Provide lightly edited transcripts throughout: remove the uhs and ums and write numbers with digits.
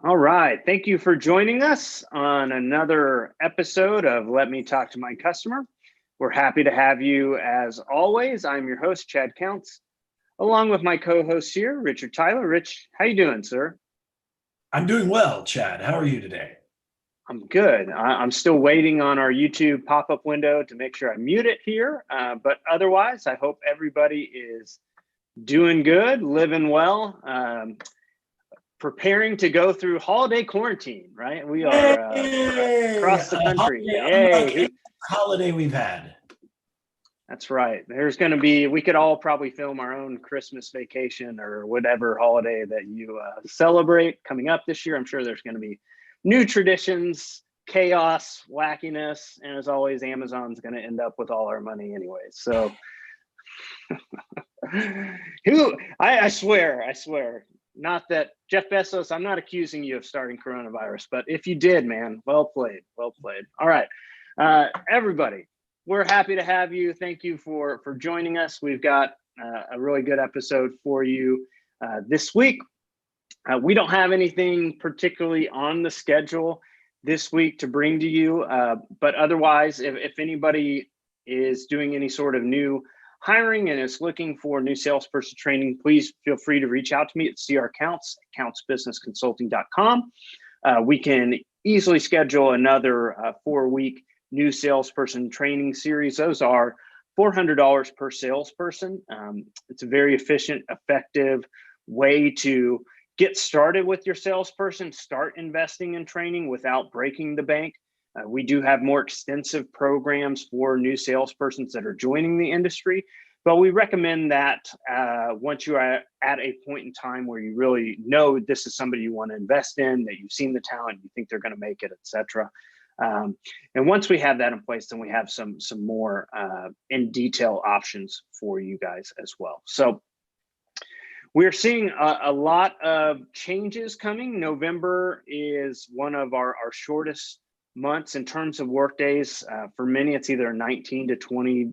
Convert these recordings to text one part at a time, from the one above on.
All right. Thank you for joining us on another episode of Let Me Talk to My Customer. We're happy to have you as always. I'm your host, Chad Counts, along with my co-host here, Richard Tyler. Rich, how you doing, sir? I'm doing well, Chad. How are you today? I'm good. I'm still waiting on our YouTube pop-up window to make sure I mute it here. But otherwise, I hope everybody is doing good, living well. Preparing to go through holiday quarantine, right? We are Yay! across the A country. holiday unlike Yay. any holiday we've had. That's right. There's going to be, we could all probably film our own Christmas vacation or whatever holiday that you celebrate coming up this year. I'm sure there's going to be new traditions, chaos, wackiness. And as always, Amazon's going to end up with all our money anyway. So I swear, not that Jeff Bezos, I'm not accusing you of starting coronavirus, but if you did, man, well played. All right, everybody, we're happy to have you. Thank you for joining us. We've got a really good episode for you this week. We don't have anything particularly on the schedule this week to bring to you, but otherwise, if anybody is doing any sort of new hiring and is looking for new salesperson training, please feel free to reach out to me at countsbusinessconsulting.com. We can easily schedule another 4-week new salesperson training series. Those are $400 per salesperson. It's a very efficient, effective way to get started with your salesperson, start investing in training without breaking the bank. We do have more extensive programs for new salespersons that are joining the industry, but we recommend that once you are at a point in time where you really know this is somebody you want to invest in, that you've seen the talent, you think they're going to make it, etc. And once we have that in place, then we have some more in detail options for you guys as well. So we're seeing a lot of changes coming. November is one of our shortest months in terms of work days. For many, it's either a 19 to 20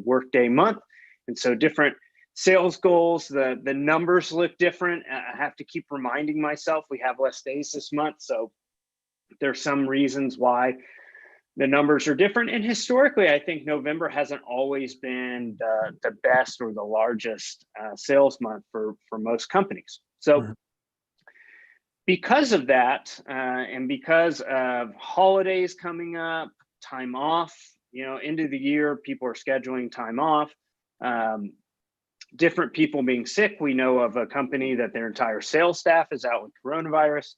workday month. And so different sales goals, the numbers look different. I have to keep reminding myself we have less days this month. So there's some reasons why the numbers are different. And historically, I think November hasn't always been the best or the largest sales month for most companies. So because of that, and because of holidays coming up, time off, end of the year, people are scheduling time off. Different people being sick. We know of a company that their entire sales staff is out with coronavirus.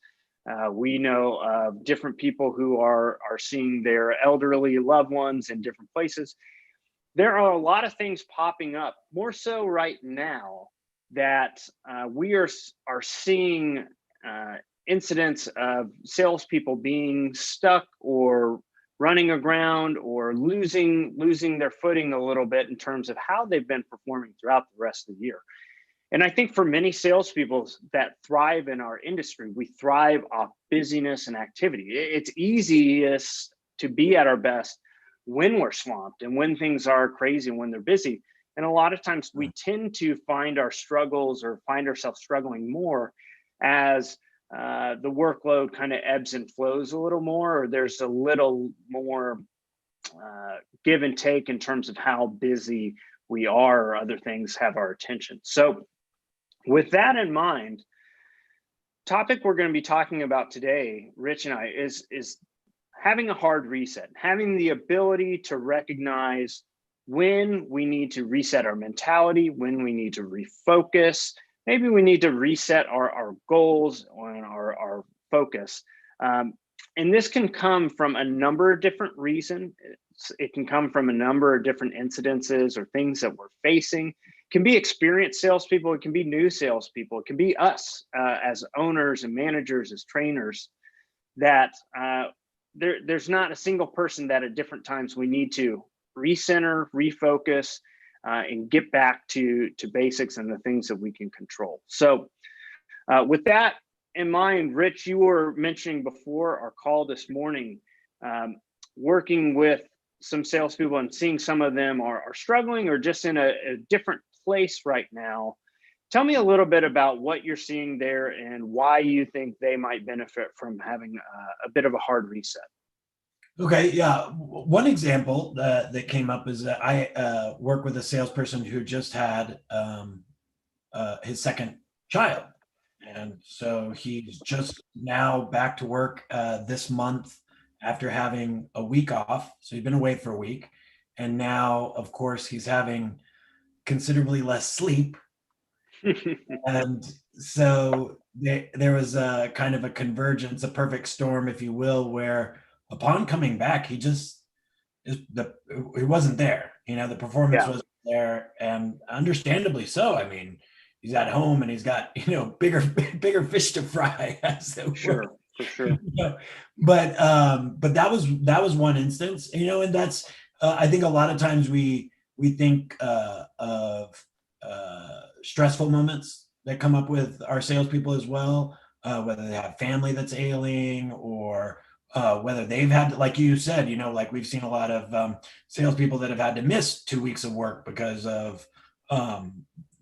We know of different people who are seeing their elderly loved ones in different places. There are a lot of things popping up, more so right now, that we are seeing incidents of salespeople being stuck or running aground or losing their footing a little bit in terms of how they've been performing throughout the rest of the year. And I think for many salespeople that thrive in our industry, we thrive off busyness and activity. It's easiest to be at our best when we're swamped and when things are crazy and when they're busy. And a lot of times we tend to find our struggles or find ourselves struggling more as the workload kind of ebbs and flows a little more, or there's a little more give and take in terms of how busy we are or other things have our attention. So with that in mind, topic we're going to be talking about today, Rich and I, is having a hard reset, having the ability to recognize when we need to reset our mentality, when we need to refocus. Maybe we need to reset our goals and our focus. And this can come from a number of different reasons. It can come from a number of different incidences or things that we're facing. It can be experienced salespeople. It can be new salespeople. It can be us as owners and managers, as trainers, that there's not a single person that at different times we need to recenter, refocus, and get back to basics and the things that we can control. So with that in mind, Rich, you were mentioning before our call this morning, working with some salespeople and seeing some of them are struggling or just in a different place right now. Tell me a little bit about what you're seeing there and why you think they might benefit from having a bit of a hard reset. Okay, yeah. One example that came up is that I work with a salesperson who just had his second child. And so he's just now back to work this month after having a week off. So he's been away for a week. And now, of course, he's having considerably less sleep. And so there was a kind of a convergence, a perfect storm, if you will, where upon coming back, he wasn't there. The performance Yeah, wasn't there, and understandably so. I mean, he's at home and he's got bigger bigger fish to fry, as it were. sure, for sure. But that was one instance, and that's I think a lot of times we think of stressful moments that come up with our salespeople as well, whether they have family that's ailing or whether they've had, like you said, like we've seen a lot of salespeople that have had to miss 2 weeks of work because of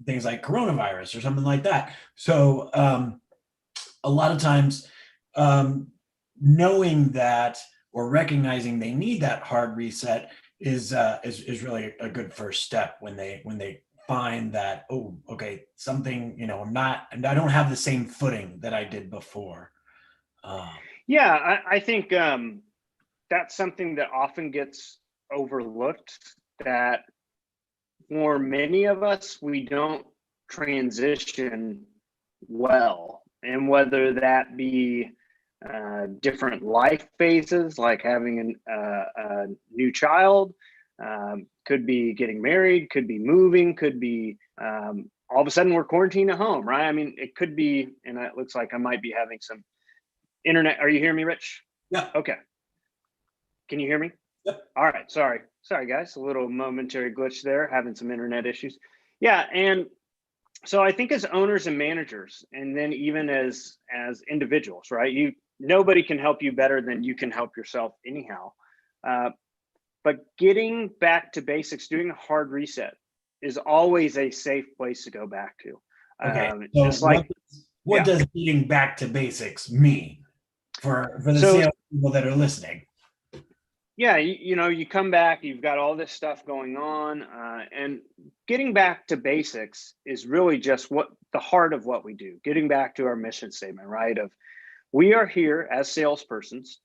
things like coronavirus or something like that. So a lot of times, knowing that or recognizing they need that hard reset is really a good first step when they find that, oh, okay, something, I don't have the same footing that I did before. Yeah, I think that's something that often gets overlooked, that for many of us, we don't transition well. And whether that be different life phases, like having a new child, could be getting married, could be moving, could be all of a sudden we're quarantined at home, right? I mean, it could be, and it looks like I might be having some internet. Are you hearing me, Rich? Yeah. Okay. Can you hear me? Yep. All right. Sorry, guys. A little momentary glitch there, having some internet issues. Yeah, and so I think as owners and managers, and then even as individuals, right? Nobody can help you better than you can help yourself anyhow. But getting back to basics, doing a hard reset is always a safe place to go back to. Okay. So Just like what does getting back to basics mean for the sales people that are listening? Yeah, you come back, you've got all this stuff going on, and getting back to basics is really just what the heart of what we do. Getting back to our mission statement, right? Of we are here as salespersons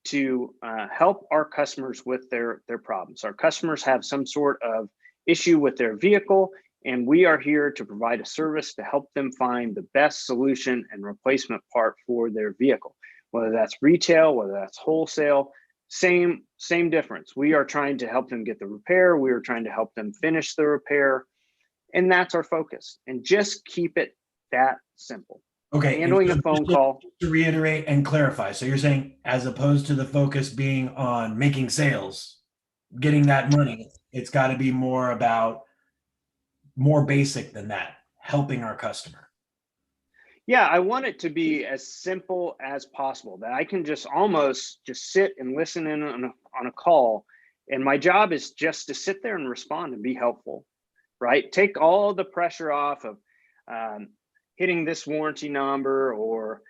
to help our customers with their problems. Our customers have some sort of issue with their vehicle, and we are here to provide a service to help them find the best solution and replacement part for their vehicle, whether that's retail, whether that's wholesale. Same difference. We are trying to help them get the repair. We are trying to help them finish the repair. And that's our focus. And just keep it that simple. Okay. Handling a phone call. To reiterate and clarify. So you're saying, as opposed to the focus being on making sales, getting that money, it's got to be more basic than that, helping our customer. Yeah, I want it to be as simple as possible, that I can just almost just sit and listen in on a call. And my job is just to sit there and respond and be helpful, right? Take all the pressure off of hitting this warranty number or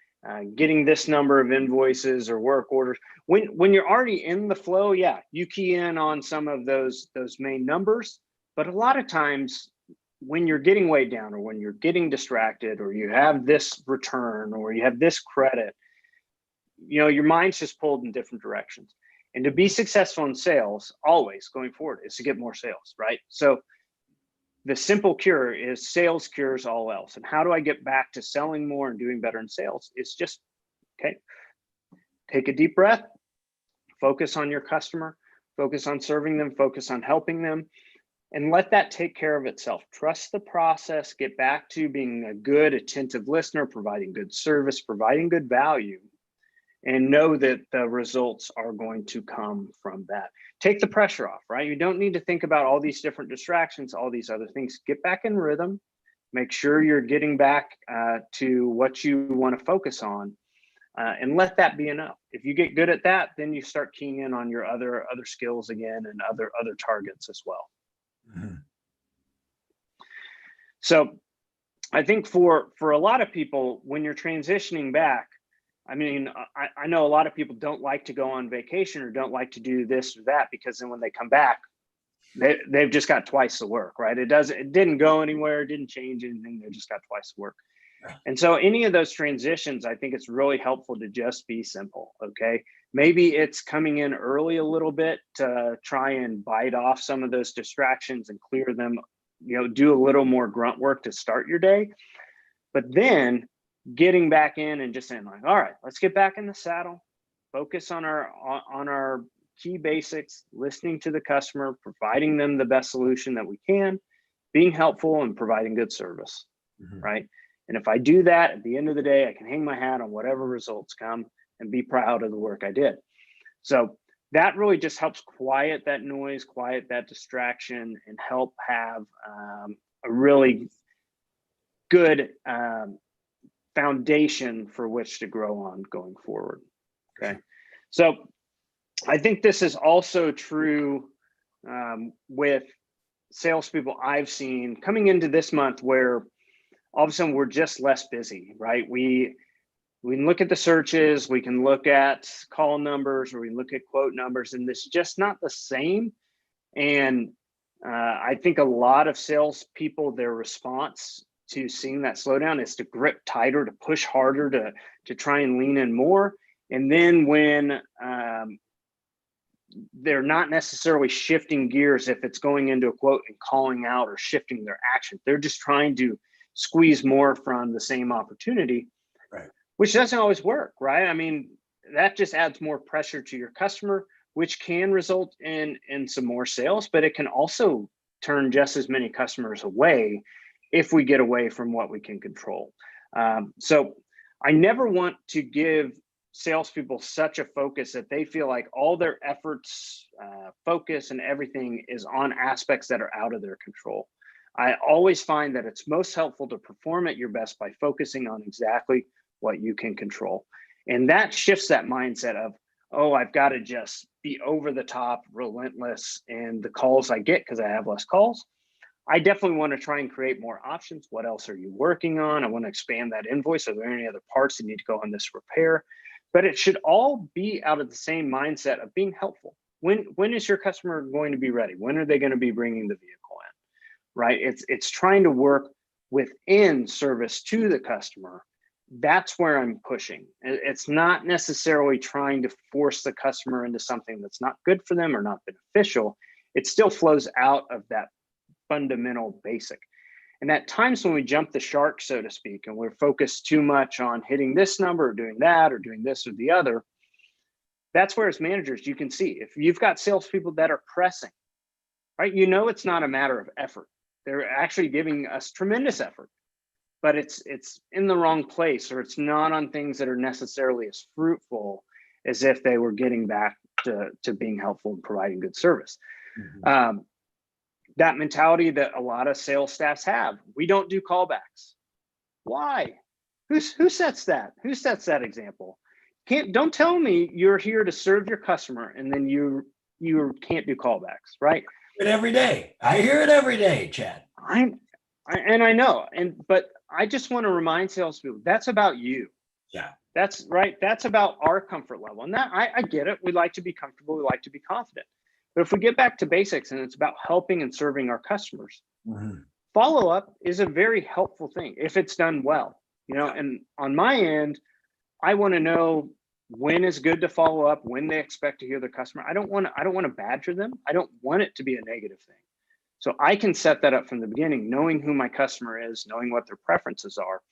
getting this number of invoices or work orders. When you're already in the flow, yeah, you key in on some of those main numbers. But a lot of times, when you're getting weighed down or when you're getting distracted or you have this return or you have this credit, your mind's just pulled in different directions. And to be successful in sales, always going forward, is to get more sales, right? So the simple cure is sales cures all else. And how do I get back to selling more and doing better in sales? It's just, okay, take a deep breath, focus on your customer, focus on serving them, focus on helping them, and let that take care of itself. Trust the process, get back to being a good, attentive listener, providing good service, providing good value, and know that the results are going to come from that. Take the pressure off, right? You don't need to think about all these different distractions, all these other things. Get back in rhythm. Make sure you're getting back to what you want to focus on, and let that be enough. If you get good at that, then you start keying in on your other skills again and other targets as well. Mm-hmm. So I think for a lot of people, when you're transitioning back, I mean, I know a lot of people don't like to go on vacation or don't like to do this or that, because then when they come back, they've just got twice the work, right? It didn't go anywhere, it didn't change anything, they just got twice the work. And so any of those transitions, I think it's really helpful to just be simple. Okay, maybe it's coming in early a little bit to try and bite off some of those distractions and clear them, do a little more grunt work to start your day. But then getting back in and just saying, like, all right, let's get back in the saddle, focus on our key basics, listening to the customer, providing them the best solution that we can, being helpful, and providing good service. Right. And if I do that, at the end of the day, I can hang my hat on whatever results come and be proud of the work I did. So that really just helps quiet that noise, quiet that distraction, and help have a really good foundation for which to grow on going forward. Okay. So I think this is also true with salespeople I've seen coming into this month, where all of a sudden we're just less busy, right? We can look at the searches, we can look at call numbers, or we look at quote numbers, and it's just not the same. And I think a lot of salespeople, their response to seeing that slowdown is to grip tighter, to push harder, to try and lean in more. And then when they're not necessarily shifting gears, if it's going into a quote and calling out or shifting their action, they're just trying to squeeze more from the same opportunity, right, which doesn't always work, right? I mean, that just adds more pressure to your customer, which can result in some more sales, but it can also turn just as many customers away if we get away from what we can control. So I never want to give salespeople such a focus that they feel like all their efforts, focus, and everything is on aspects that are out of their control. I always find that it's most helpful to perform at your best by focusing on exactly what you can control. And that shifts that mindset of, oh, I've got to just be over the top, relentless in the calls I get because I have less calls. I definitely want to try and create more options. What else are you working on? I want to expand that invoice. Are there any other parts that need to go on this repair? But it should all be out of the same mindset of being helpful. When is your customer going to be ready? When are they going to be bringing the vehicle in? Right? It's trying to work within service to the customer. That's where I'm pushing. It's not necessarily trying to force the customer into something that's not good for them or not beneficial. It still flows out of that fundamental basic. And at times when we jump the shark, so to speak, and we're focused too much on hitting this number or doing that or doing this or the other, that's where as managers, you can see if you've got salespeople that are pressing, right? It's not a matter of effort. They're actually giving us tremendous effort, but it's in the wrong place, or it's not on things that are necessarily as fruitful as if they were getting back to being helpful and providing good service. Mm-hmm. That mentality that a lot of sales staffs have, we don't do callbacks. Why? Who sets that? Who sets that example? Don't tell me you're here to serve your customer and then you can't do callbacks, right? Every day. I hear it every day, Chad. I know, but I just want to remind salespeople that's about you. Yeah, that's right. That's about our comfort level, and that I get it. We like to be comfortable. We like to be confident. But if we get back to basics and it's about helping and serving our customers, mm-hmm. Follow-up is a very helpful thing if it's done well. And on my end, I want to know when is good to follow up, when they expect to hear their customer. I don't want to badger them. I don't want it to be a negative thing. So I can set that up from the beginning, knowing who my customer is, knowing what their preferences are.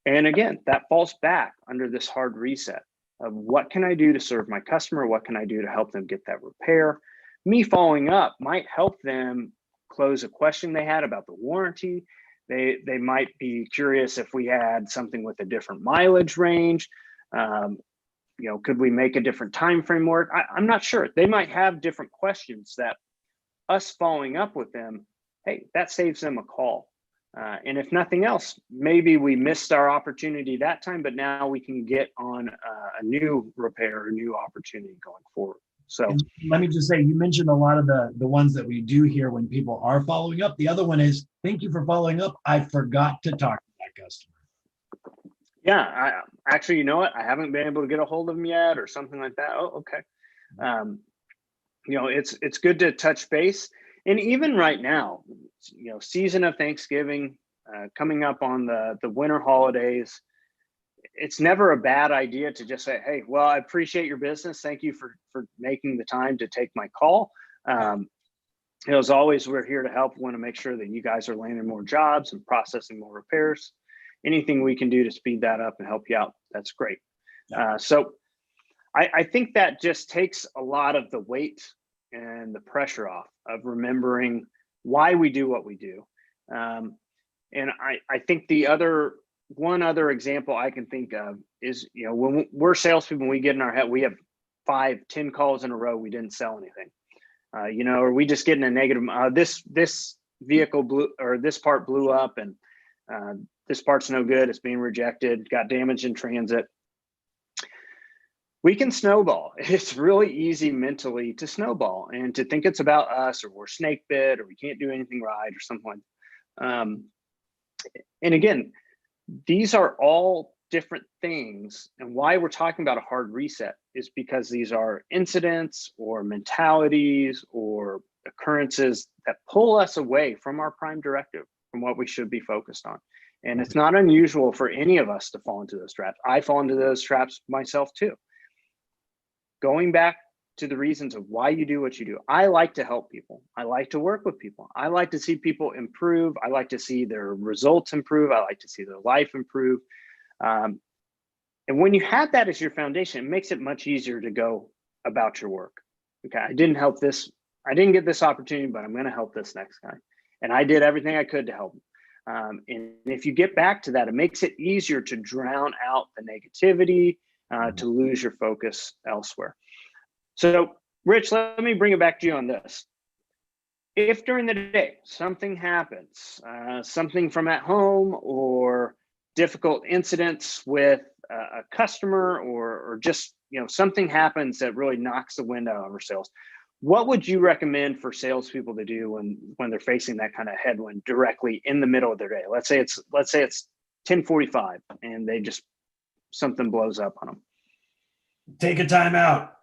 And again, that falls back under this hard reset of what can I do to serve my customer? What can I do to help them get that repair? Me following up might help them close a question they had about the warranty. They might be curious if we had something with a different mileage range. Could we make a different time frame work? I'm not sure. They might have different questions that us following up with them, hey, that saves them a call. And if nothing else, maybe we missed our opportunity that time, but now we can get on a new repair, a new opportunity going forward. So And let me just say, you mentioned a lot of the ones that we do hear when people are following up. The other one is, thank you for following up. I forgot to talk to that customer. yeah, I actually, you know what? I haven't been able to get a hold of them yet, or something like that. Oh, okay. It's good to touch base. And even right now, season of Thanksgiving, coming up on the winter holidays, it's never a bad idea to just say, hey, well, I appreciate your business. Thank you for making the time to take my call. As always, we're here to help. We want to make sure that you guys are landing more jobs and processing more repairs. Anything we can do to speed that up and help you out, that's great. So I think that just takes a lot of the weight and the pressure off of remembering why we do what we do. And I think one other example I can think of is, when we're salespeople, we get in our head, we have 5-10 calls in a row, we didn't sell anything. Or we just get in a negative, this vehicle blew, or this part blew up, and this part's no good, it's being rejected, got damaged in transit. We can snowball. It's really easy mentally to snowball and to think it's about us, or we're snake bit, or we can't do anything right, or something like that. And again, these are all different things. And why we're talking about a hard reset is because these are incidents or mentalities or occurrences that pull us away from our prime directive, from what we should be focused on. And it's not unusual for any of us to fall into those traps. I fall into those traps myself too. Going back to the reasons of why you do what you do. I like to help people. I like to work with people. I like to see people improve. I like to see their results improve. I like to see their life improve. And when you have that as your foundation, it makes it much easier to go about your work. Okay, I didn't get this opportunity, but I'm going to help this next guy. And I did everything I could to help him. And if you get back to that, it makes it easier to drown out the negativity, to lose your focus elsewhere. So, Rich, let me bring it back to you on this. If during the day something happens, something from at home, or difficult incidents with a customer, or just something happens that really knocks the wind out of our sales, what would you recommend for salespeople to do when they're facing that kind of headwind directly in the middle of their day? Let's say it's 10:45 and something blows up on them. Take a time out.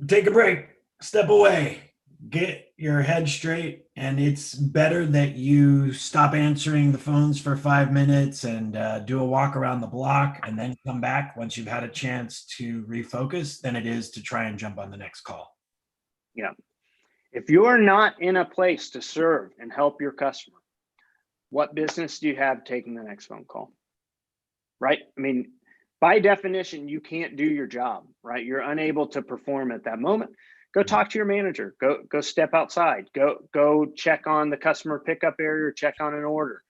Take a break, step away, get your head straight. And it's better that you stop answering the phones for 5 minutes and do a walk around the block and then come back once you've had a chance to refocus than it is to try and jump on the next call. Yeah. If you're not in a place to serve and help your customer, what business do you have taking the next phone call? Right? I mean, by definition, you can't do your job, right? You're unable to perform at that moment. Go talk to your manager. Go step outside. Go check on the customer pickup area, or check on an order.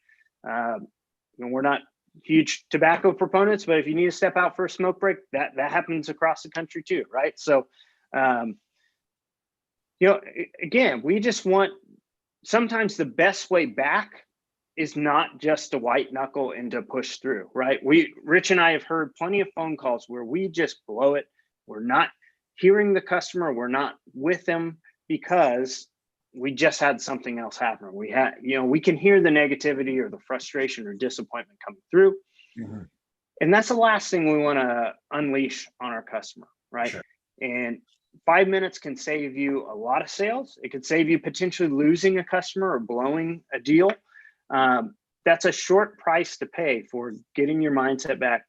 We're not huge tobacco proponents, but if you need to step out for a smoke break, that happens across the country too, right? So, again, we just want, sometimes the best way back is not just to white knuckle and to push through, right? Rich and I have heard plenty of phone calls where we just blow it. We're not hearing the customer. We're not with them because we just had something else happen. We can hear the negativity or the frustration or disappointment coming through. Mm-hmm. And that's the last thing we want to unleash on our customer, right? Sure. And 5 minutes can save you a lot of sales. It could save you potentially losing a customer or blowing a deal. That's a short price to pay for getting your mindset back,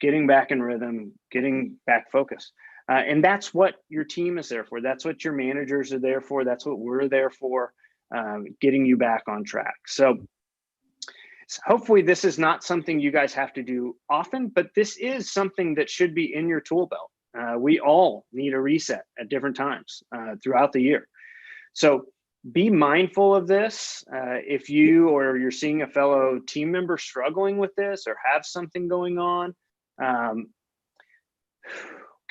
getting back in rhythm, getting back focused. And that's what your team is there for. That's what your managers are there for. That's what we're there for, getting you back on track. So hopefully this is not something you guys have to do often, but this is something that should be in your tool belt. We all need a reset at different times throughout the year. So be mindful of this. If you or you're seeing a fellow team member struggling with this or have something going on,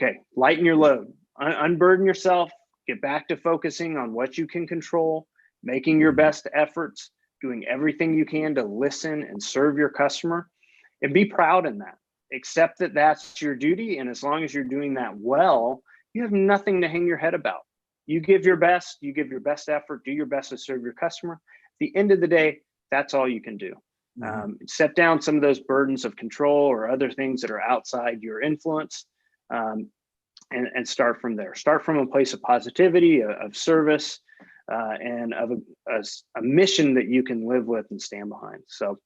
okay, lighten your load, unburden yourself, get back to focusing on what you can control, making your best efforts, doing everything you can to listen and serve your customer, and be proud in that. Accept that that's your duty. And as long as you're doing that well, you have nothing to hang your head about. You give your best, you give your best effort, do your best to serve your customer. At the end of the day, that's all you can do. Set down some of those burdens of control or other things that are outside your influence, and start from there. Start from a place of positivity, of service, and of a mission that you can live with and stand behind. So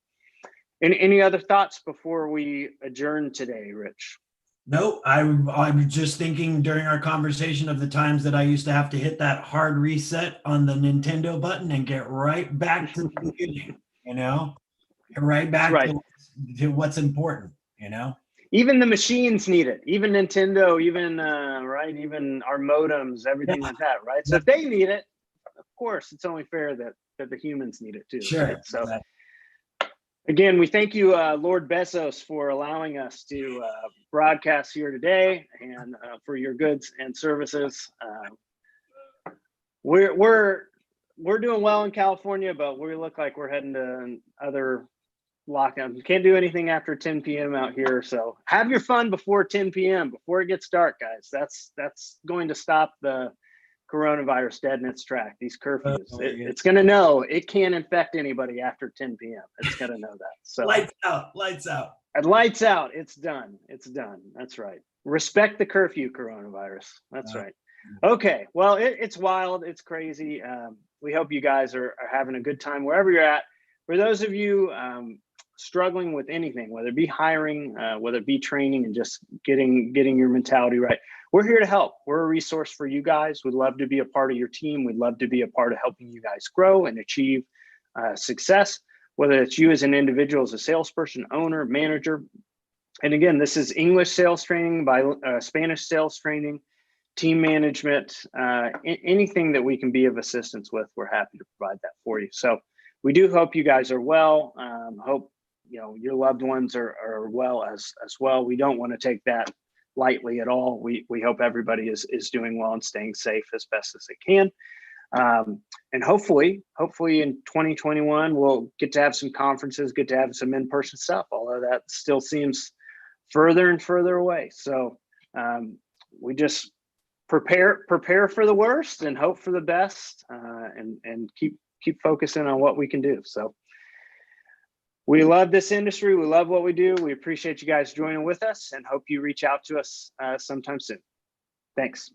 any other thoughts before we adjourn today, Rich? No, I'm just thinking during our conversation of the times that I used to have to hit that hard reset on the Nintendo button and get right back to the beginning, get right back right. to what's important, Even the machines need it. Even Nintendo, even right, even our modems, everything like that, right? So if they need it, of course, it's only fair that the humans need it too. Sure. Right? So again, we thank you, Lord Bezos, for allowing us to broadcast here today, and for your goods and services. We're doing well in California, but we look like we're heading to other lockdown. You can't do anything after 10 p.m. out here. So have your fun before 10 p.m. before it gets dark, guys. That's going to stop the coronavirus dead in its track. These curfews. It's going to know it can't infect anybody after 10 p.m. It's going to know that. So lights out. And lights out. It's done. It's done. That's right. Respect the curfew, coronavirus. That's right. Okay. Well, it's wild. It's crazy. We hope you guys are having a good time wherever you're at. For those of you struggling with anything, whether it be hiring, whether it be training, and just getting your mentality right, we're here to help. We're a resource for you guys. We'd love to be a part of your team. We'd love to be a part of helping you guys grow and achieve success, whether it's you as an individual, as a salesperson, owner, manager. And again, this is English sales training by Spanish sales training, team management, anything that we can be of assistance with, we're happy to provide that for you. So we do hope you guys are well. Hope your loved ones are well as well. We don't want to take that lightly at all. We hope everybody is doing well and staying safe as best as they can. And hopefully in 2021, we'll get to have some conferences, get to have some in-person stuff, although that still seems further and further away. So we just prepare for the worst and hope for the best, and keep focusing on what we can do. So we love this industry. We love what we do. We appreciate you guys joining with us and hope you reach out to us sometime soon. Thanks.